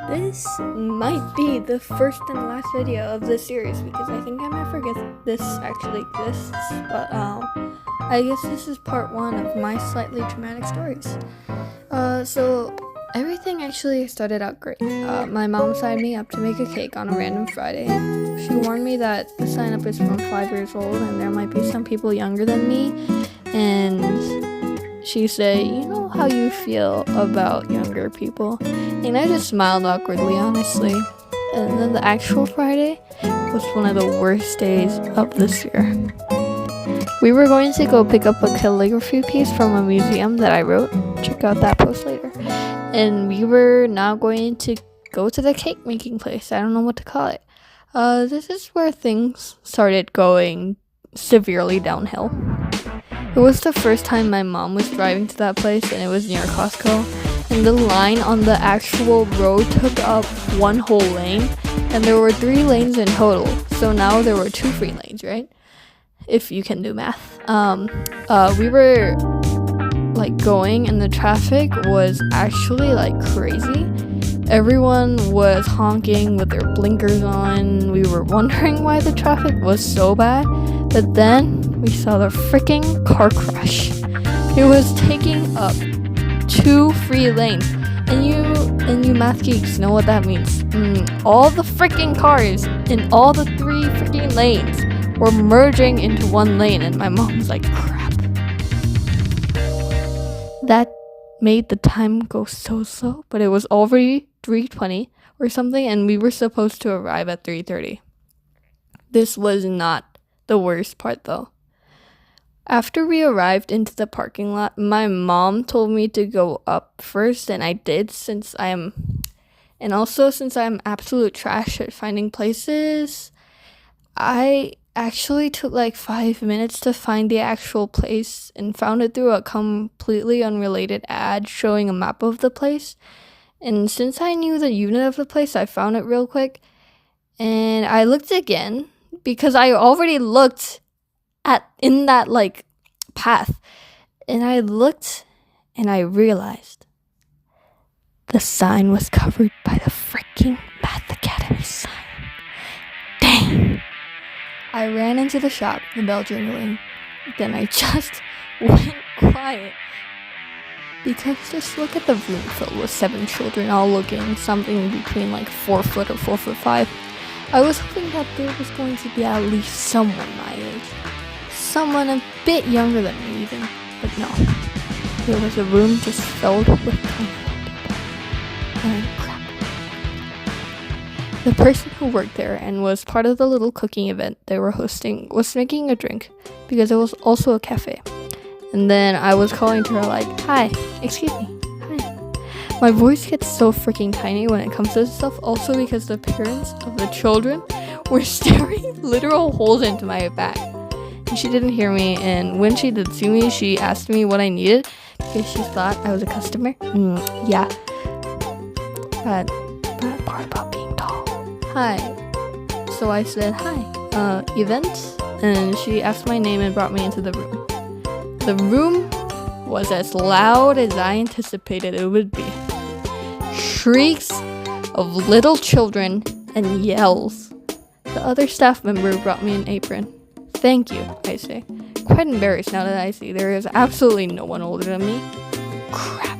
This might be the first and last video of this series because I think I might forget this actually exists, but I guess this is part one of my slightly traumatic stories. So everything actually started out great. My mom signed me up to make a cake on a random Friday. She warned me that the sign up is from 5 years old and there might be some people younger than me, and she said, you know how you feel about younger people. And I just smiled awkwardly, honestly. And then the actual Friday was one of the worst days of this year. We were going to go pick up a calligraphy piece from a museum that I wrote. Check out that post later. And we were now going to go to the cake making place. I don't know what to call it. This is where things started going severely downhill. It was the first time my mom was driving to that place, and it was near Costco. And the line on the actual road took up one whole lane, and there were 3 lanes in total. So now there were 2 free lanes, right? If you can do math. We were going, and the traffic was actually crazy. Everyone was honking with their blinkers on. We were wondering why the traffic was so bad, but then we saw the freaking car crash. It was taking up 2 free lanes, and you math geeks know what that means. All the freaking cars in all the 3 freaking lanes were merging into 1 lane, and my mom was like, crap. That made the time go so slow, but it was already 3:20 or something, and we were supposed to arrive at 3:30. This was not the worst part though. After we arrived into the parking lot, my mom told me to go up first, and I did since I'm absolute trash at finding places. I actually took 5 minutes to find the actual place and found it through a completely unrelated ad showing a map of the place. And since I knew the unit of the place, I found it real quick. And I looked again because I already looked in that path. And I looked and I realized the sign was covered by the freaking Math Academy sign. Dang. I ran into the shop, the bell jingling. Then I just went quiet. Because just look at the room filled with 7 children all looking something between 4 foot or 4'5". I was hoping that there was going to be at least someone my age. Someone a bit younger than me even. But no. There was a room just filled with tiny people. And crap. The person who worked there and was part of the little cooking event they were hosting was making a drink because it was also a cafe. And then I was calling to her hi, excuse me, hi. My voice gets so freaking tiny when it comes to this stuff, also because the parents of the children were staring literal holes into my back. And she didn't hear me, and when she did see me, she asked me what I needed because she thought I was a customer. Yeah. But that part about being tall. Hi. So I said, hi, event? And she asked my name and brought me into the room. The room was as loud as I anticipated it would be. Shrieks of little children and yells. The other staff member brought me an apron. Thank you, I say. Quite embarrassed now that I see there is absolutely no one older than me. Crap.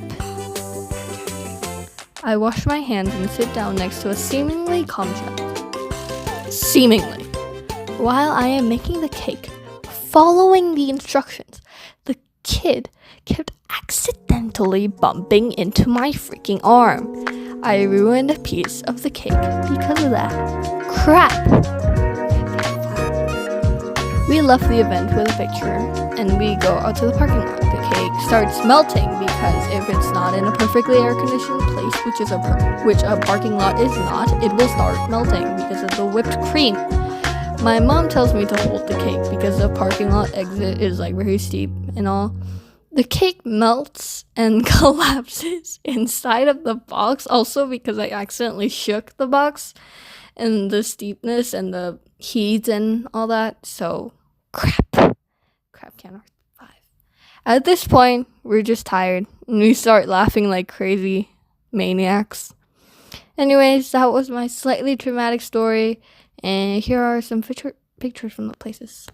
I wash my hands and sit down next to a seemingly calm child. Seemingly. While I am making the cake, following the instructions, the kid kept accidentally bumping into my freaking arm. I ruined a piece of the cake because of that. Crap! We left the event with a picture, and we go out to the parking lot. The cake starts melting because if it's not in a perfectly air-conditioned place, which a parking lot is not, it will start melting because of the whipped cream. My mom tells me to hold the cake because the parking lot exit is very steep and all. The cake melts and collapses inside of the box, also because I accidentally shook the box and the steepness and the heat and all that. So crap can 5. At this point, we're just tired and we start laughing like crazy maniacs. Anyways, that was my slightly traumatic story, and here are some pictures from the places.